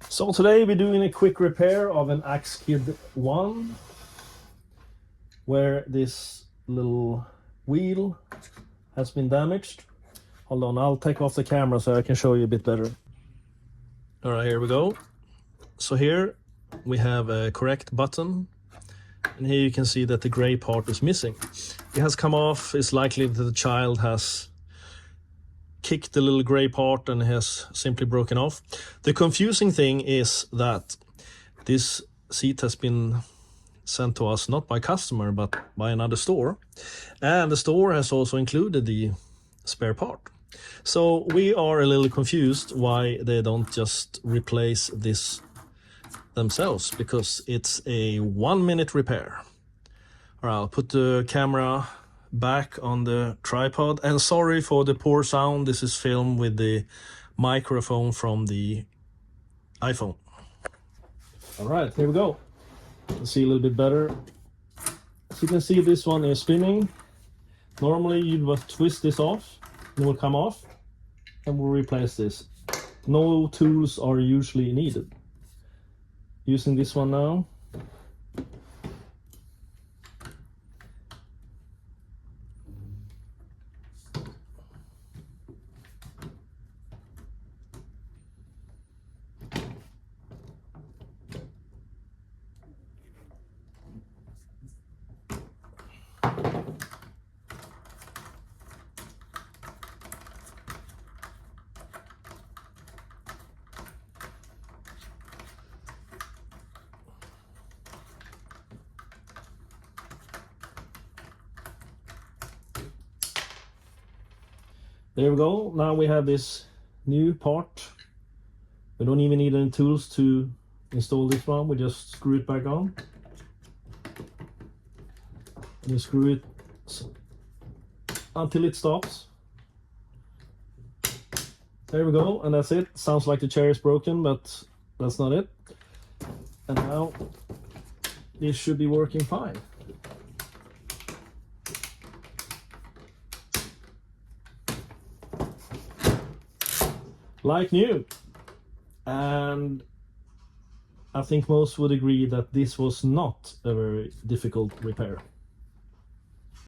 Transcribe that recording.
So today we're doing a quick repair of an Axkid ONE, where this little wheel has been damaged. Hold on, I'll take off the camera so I can show you a bit better. All right, here we go. So here we have a correct button, and here you can see that the gray part is missing. It has come off. It's likely that the child has kicked the little gray part and has simply broken off. The confusing thing is that this seat has been sent to us not by customer but by another store, and the store has also included the spare part. So we are a little confused why they don't just replace this themselves, because it's a 1-minute repair. All right, I'll put the camera back on the tripod, and sorry for the poor sound. This is filmed with the microphone from the iPhone. All right, here we go. Let's see a little bit better. As you can see, this one is spinning. Normally you'd just twist this off, it will come off, and we'll replace this. No tools are usually needed. Using this one now. There we go. Now we have this new part. We don't even need any tools to install this one. We just screw it back on. And you screw it until it stops. There we go, and that's it. Sounds like the chair is broken, but that's not it. And now this should be working fine. Like new. And I think most would agree that this was not a very difficult repair.